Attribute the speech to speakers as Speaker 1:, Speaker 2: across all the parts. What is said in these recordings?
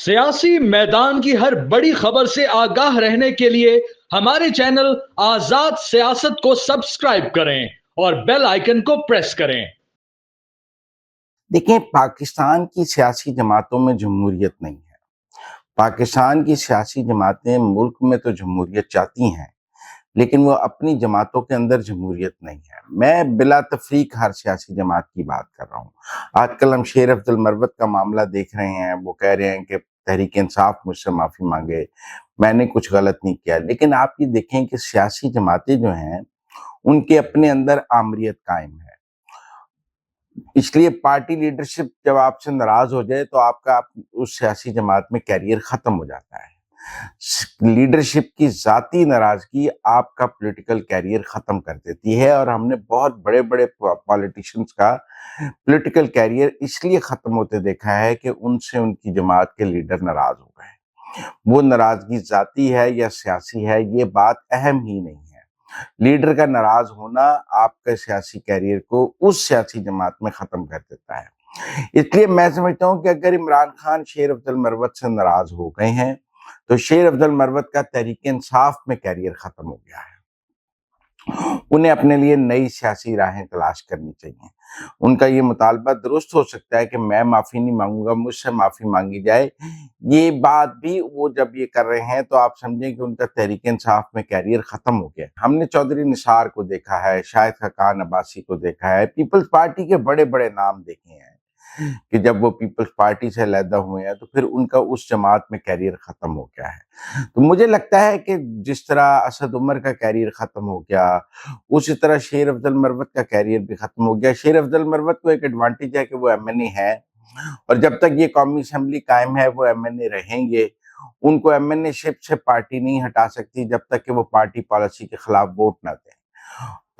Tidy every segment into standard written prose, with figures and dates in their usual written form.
Speaker 1: सियासी मैदान की हर बड़ी खबर से आगाह रहने के लिए हमारे चैनल आजाद सियासत को सब्सक्राइब करें और बेल आइकन को प्रेस करें।
Speaker 2: देखिए, पाकिस्तान की सियासी जमातों में जमहूरियत नहीं है। पाकिस्तान की सियासी जमातें मुल्क में तो जमहूरियत चाहती हैं, लेकिन वो अपनी जमातों के अंदर जमहूरियत नहीं है। मैं बिला तफरीक हर सियासी जमात की बात कर रहा हूँ। आजकल हम शेर अफजल मरवत का मामला देख रहे हैं। वो कह रहे हैं कि तहरीक इंसाफ मुझसे माफ़ी मांगे, मैंने कुछ गलत नहीं किया। लेकिन आप ये देखें कि सियासी जमातें जो हैं, उनके अपने अंदर आमरीत कायम है। इसलिए पार्टी लीडरशिप जब आपसे नाराज हो जाए तो आपका उस सियासी जमात में कैरियर खत्म हो जाता है। लीडरशिप की जाती नाराजगी आपका पॉलिटिकल कैरियर खत्म कर देती है, और हमने बहुत बड़े बड़े पॉलिटिशियंस का पॉलिटिकल कैरियर इसलिए खत्म होते देखा है कि उनसे उनकी जमात के लीडर नाराज हो गए। वो नाराजगी जाती है या सियासी है, ये बात अहम ही नहीं है। लीडर का नाराज होना आपके सियासी कैरियर को उस सियासी जमात में खत्म कर देता है। इसलिए मैं समझता हूं कि अगर इमरान खान शेर अफजल मरवत से नाराज हो गए हैं तो शेर अफजल मरवत का तहरीक इंसाफ में कैरियर खत्म हो गया है। उन्हें अपने लिए नई सियासी राहें तलाश करनी चाहिए। उनका ये मुतालबा दुरुस्त हो सकता है कि मैं माफ़ी नहीं मांगूंगा, मुझसे माफ़ी मांगी जाए। ये बात भी वो जब ये कर रहे हैं तो आप समझें कि उनका तहरीक इंसाफ में कैरियर ख़त्म हो गया। हमने चौधरी निसार को देखा है, शाहिद खाकान अब्बासी को देखा है, पीपल्स पार्टी के बड़े बड़े नाम देखे हैं कि जब वो पीपल्स पार्टी से अलहदा हुए हैं तो फिर उनका उस जमात में कैरियर ख़त्म हो गया है। तो मुझे लगता है कि जिस तरह असद उमर का कैरियर ख़त्म हो गया, उसी तरह शेर अफजल मरवत का कैरियर भी ख़त्म हो गया। शेर अफजल मरवत को एक एडवांटेज है कि वो एमएनए है, और जब तक ये कौमी असम्बली कायम है वो एमएनए रहेंगे। उनको एमएनए शिप से पार्टी नहीं हटा सकती जब तक कि वो पार्टी पॉलिसी के खिलाफ वोट ना दें।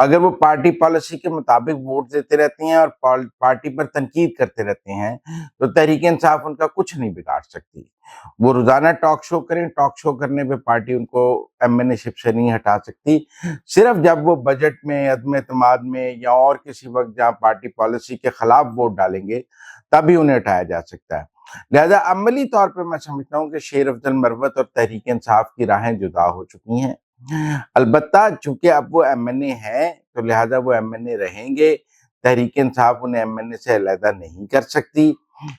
Speaker 2: अगर वो पार्टी पॉलिसी के मुताबिक वोट देते रहते हैं और पार्टी पर तनकीद करते रहते हैं तो तहरीक इंसाफ उनका कुछ नहीं बिगाड़ सकती। वो रोजाना टॉक शो करें, टॉक शो करने पे पार्टी उनको एमएनए शिप से नहीं हटा सकती। सिर्फ जब वो बजट में, अदम एतमाद में, या और किसी वक्त जहाँ पार्टी पॉलिसी के खिलाफ वोट डालेंगे तभी उन्हें हटाया जा सकता है। लिहाजा अमली तौर पर मैं समझता हूँ कि शेर अफजल मरवत और तहरीक इंसाफ की राहें जुदा हो चुकी हैं। अलबत्ता चूंकि अब वो एमएनए है तो लिहाजा वो एमएनए रहेंगे। तहरीक इंसाफ उन्हें एमएनए से अलहदा नहीं कर सकती,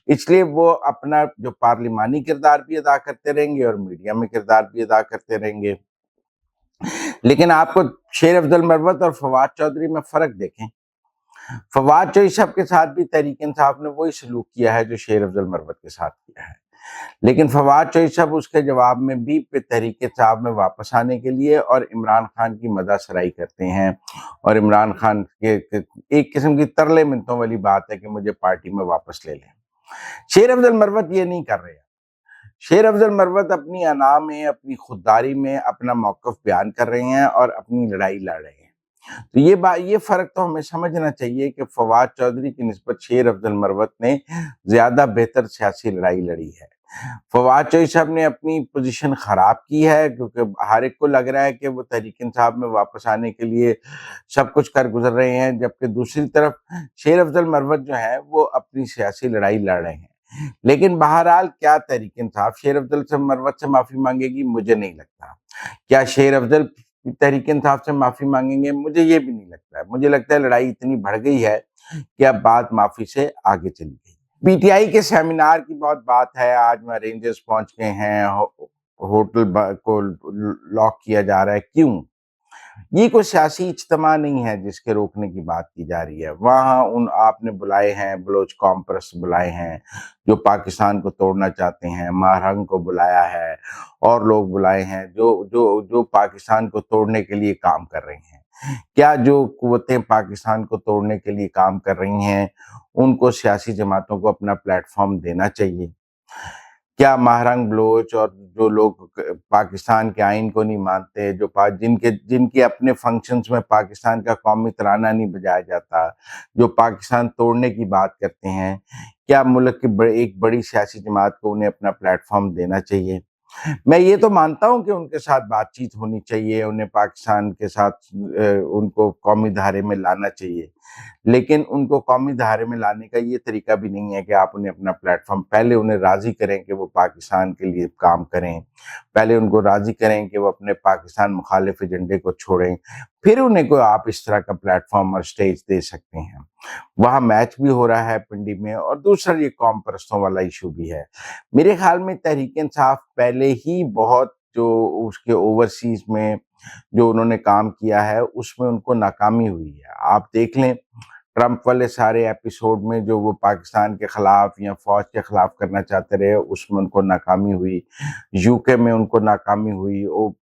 Speaker 2: इसलिए वो अपना जो पार्लिमानी किरदार भी अदा करते रहेंगे और मीडिया में किरदार भी अदा करते रहेंगे। लेकिन आपको शेर अफजल मरवत और फवाद चौधरी में फर्क देखें। फवाद चौधरी साहब के साथ भी तहरीक इंसाफ ने वही सलूक किया है जो शेर अफजल मरवत के साथ किया है, लेकिन फवाद चौधरी साहब उसके जवाब में भी तहरीक इंसाफ में वापस आने के लिए और इमरान खान की मदासराई करते हैं, और इमरान खान के एक किस्म की तरले मिन्नतों वाली बात है कि मुझे पार्टी में वापस ले लें। शेर अफजल मरवत ये नहीं कर रहे हैं। शेर अफजल मरवत अपनी अना में, अपनी खुददारी में अपना मौक़िफ़ बयान कर रहे हैं और अपनी लड़ाई लड़ रहे हैं। तो ये फर्क तो हमें समझना चाहिए कि फवाद चौधरी की निस्बत शेर अफजल मरवत ने ज्यादा बेहतर सियासी लड़ाई लड़ी है। फवाद चौधरी साहब ने अपनी पोजीशन खराब की है क्योंकि हर एक को लग रहा है कि वो तहरीक इंसाफ में वापस आने के लिए सब कुछ कर गुजर रहे हैं, जबकि दूसरी तरफ शेर अफजल मरवत जो है वो अपनी सियासी लड़ाई लड़ रहे हैं। लेकिन बहरहाल क्या तहरीक इंसाफ शेर अफजल से मरवत से माफी मांगेगी? मुझे नहीं लगता। क्या शेर अफजल तहरीक इंसाफ से माफी मांगेंगे? मुझे ये भी नहीं लगता है। मुझे लगता है लड़ाई इतनी बढ़ गई है कि अब बात माफी से आगे चली गई। पीटीआई के सेमिनार की बहुत बात है। आज वहाँ रेंजर्स पहुंच गए हैं, होटल को लॉक किया जा रहा है। क्यों? ये कोई सियासी इज्तिमा नहीं है जिसके रोकने की बात की जा रही है। वहाँ आपने बुलाए हैं, बलोच कॉम्प्रेस बुलाए हैं जो पाकिस्तान को तोड़ना चाहते हैं, महरंग को बुलाया है और लोग बुलाए हैं जो जो जो पाकिस्तान को तोड़ने के लिए काम कर रहे हैं। क्या जो कुव्वतें पाकिस्तान को तोड़ने के लिए काम कर रही हैं उनको सियासी जमातों को अपना प्लेटफॉर्म देना चाहिए? क्या महरंग बलोच और जो लोग पाकिस्तान के आइन को नहीं मानते, जो जिनके अपने फंक्शंस में पाकिस्तान का कौमी तराना नहीं बजाया जाता, जो पाकिस्तान तोड़ने की बात करते हैं, क्या मुल्क की एक बड़ी सियासी जमात को उन्हें अपना प्लेटफॉर्म देना चाहिए? मैं ये तो मानता हूँ कि उनके साथ बातचीत होनी चाहिए, उन्हें पाकिस्तान के साथ उनको कौमी धारे में लाना चाहिए, लेकिन उनको कौमी धारे में लाने का ये तरीका भी नहीं है कि आप उन्हें अपना प्लेटफॉर्म, पहले उन्हें राज़ी करें कि वो पाकिस्तान के लिए काम करें, पहले उनको राज़ी करें कि वो अपने पाकिस्तान मुखालिफ एजेंडे को छोड़ें, फिर उन्हें कोई आप इस तरह का प्लेटफॉर्म और स्टेज दे सकते हैं। वहाँ मैच भी हो रहा है पिंडी में, और दूसरा ये कौम परस्तों वाला इशू भी है। मेरे ख्याल में तहरीक इंसाफ पहले ही बहुत जो उसके ओवरसीज में जो उन्होंने काम किया है उसमें उनको नाकामी हुई है। आप देख लें ट्रंप वाले सारे एपिसोड में जो वो पाकिस्तान के खिलाफ या फौज के खिलाफ करना चाहते रहे, उसमें उनको नाकामी हुई। यूके में उनको नाकामी हुई, वो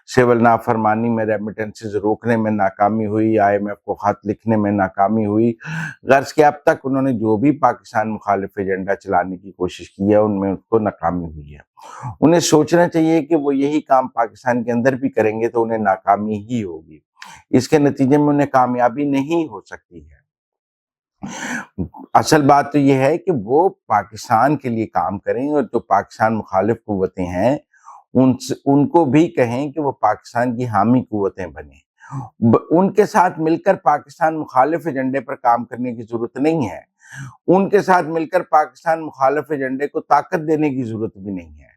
Speaker 2: सिविल नाफरमानी में रेमिटेंसेस रोकने में नाकामी हुई, IMF को खत लिखने में नाकामी हुई। गर्ज के अब तक उन्होंने जो भी पाकिस्तान मुखालिफ एजेंडा चलाने की कोशिश की है उनमें उनको नाकामी हुई है। उन्हें सोचना चाहिए कि वो यही काम पाकिस्तान के अंदर भी करेंगे तो उन्हें नाकामी ही होगी, इसके नतीजे में उन्हें कामयाबी नहीं हो सकती है। असल बात तो यह है कि वो पाकिस्तान के लिए काम करें, और जो पाकिस्तान मुखालिफ कुव्वतें हैं उनको भी कहें कि वो पाकिस्तान की हामी कुव्वतें बने। उनके साथ मिलकर पाकिस्तान मुखालिफ एजेंडे पर काम करने की जरूरत नहीं है, उनके साथ मिलकर पाकिस्तान मुखालिफ एजेंडे को ताकत देने की जरूरत भी नहीं है।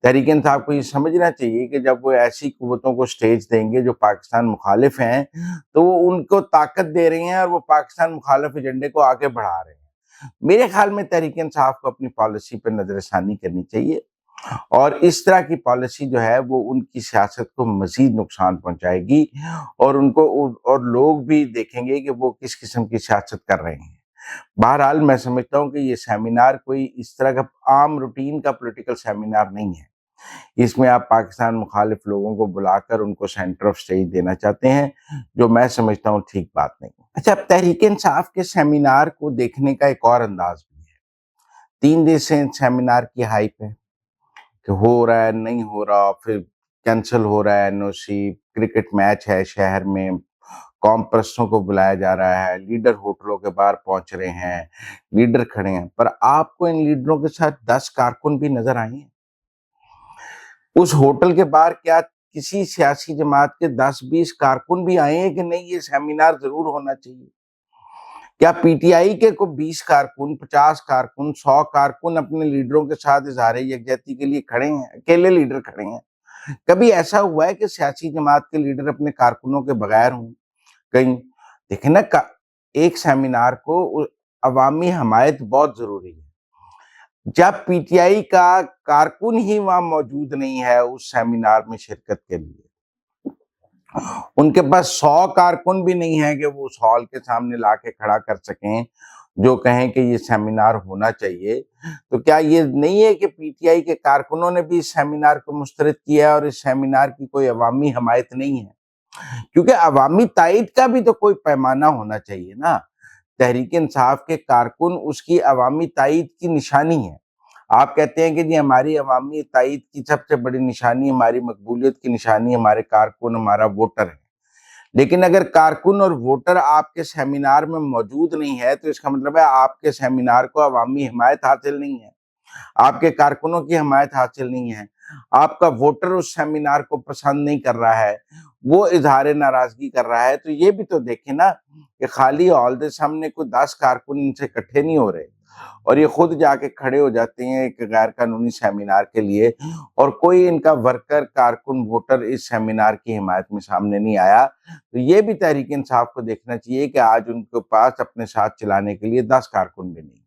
Speaker 2: तहरीक इंसाफ को ये समझना चाहिए कि जब वो ऐसी कुव्वतों को स्टेज देंगे जो पाकिस्तान मुखालिफ हैं, तो वो उनको ताकत दे रही हैं और वो पाकिस्तान मुखालिफ एजेंडे को आगे बढ़ा रहे हैं। मेरे ख्याल में तहरीक इंसाफ को अपनी पॉलिसी पर नजरसानी करनी चाहिए, और इस तरह की पॉलिसी जो है वो उनकी सियासत को मजीद नुकसान पहुंचाएगी, और उनको और लोग भी देखेंगे कि वो किस किस्म की सियासत कर रहे हैं। बहरहाल मैं समझता हूँ कि ये सेमिनार कोई इस तरह का आम रूटीन का पॉलिटिकल सेमिनार नहीं है। इसमें आप पाकिस्तान मुखालिफ लोगों को बुलाकर उनको सेंटर ऑफ स्टेज देना चाहते हैं, जो मैं समझता हूँ ठीक बात नहीं। अच्छा, अब तहरीक इंसाफ के सेमिनार को देखने का एक और अंदाज भी है। 3 दिन से सेमिनार की हाइप है कि हो रहा है, नहीं हो रहा, फिर कैंसिल हो रहा है NOC, क्रिकेट मैच है शहर में, कौम परस्तों को बुलाया जा रहा है, लीडर होटलों के बाहर पहुंच रहे हैं, लीडर खड़े हैं, पर आपको इन लीडरों के साथ 10 कारकुन भी नजर आए हैं? उस होटल के बाहर क्या किसी सियासी जमात के 10-20 कारकुन भी आए हैं कि नहीं ये सेमिनार जरूर होना चाहिए? क्या PTI के को 20 कारकुन, 50 कारकुन, 100 कारकुन अपने लीडरों के साथ इजहार यकजहती के लिए खड़े हैं? अकेले लीडर खड़े हैं? कभी ऐसा हुआ है कि सियासी जमात के लीडर अपने कारकुनों के बगैर हों कहीं? देखें ना, एक सेमिनार को अवामी हमायत बहुत जरूरी है। जब PTI का कारकुन ही वहां मौजूद नहीं है उस सेमिनार में शिरकत के लिए, उनके पास 100 कारकुन भी नहीं है कि वो उस हॉल के सामने लाके खड़ा कर सकें जो कहें कि ये सेमिनार होना चाहिए, तो क्या ये नहीं है कि PTI के कारकुनों ने भी इस सेमिनार को मुस्तरद किया है और इस सेमिनार की कोई अवामी हमायत नहीं है? क्योंकि अवामी तायद का भी तो कोई पैमाना होना चाहिए ना। तहरीक इंसाफ के कारकुन उसकी अवामी तायद की निशानी है। आप कहते हैं कि जी हमारी अवामी तायद की सबसे बड़ी निशानी, हमारी मकबूलियत की निशानी हमारे कारकुन, हमारा वोटर है। लेकिन अगर कारकुन और वोटर आपके सेमिनार में मौजूद नहीं है तो इसका मतलब है आपके सेमिनार को अवामी हिमायत हासिल नहीं है, आपके कारकुनों की हिमायत हासिल नहीं है, आपका वोटर उस सेमिनार को पसंद नहीं कर रहा है, वो इजहार नाराजगी कर रहा है। तो ये भी तो देखें ना कि खाली हॉल के सामने कोई 10 कारकुन इनसे इकट्ठे नहीं हो रहे और ये खुद जाके खड़े हो जाते हैं एक गैर कानूनी सेमिनार के लिए, और कोई इनका वर्कर, कारकुन, वोटर इस सेमिनार की हिमायत में सामने नहीं आया। तो ये भी तहरीक इंसाफ को देखना चाहिए कि आज उनके पास अपने साथ चलाने के लिए 10 कारकुन भी नहीं।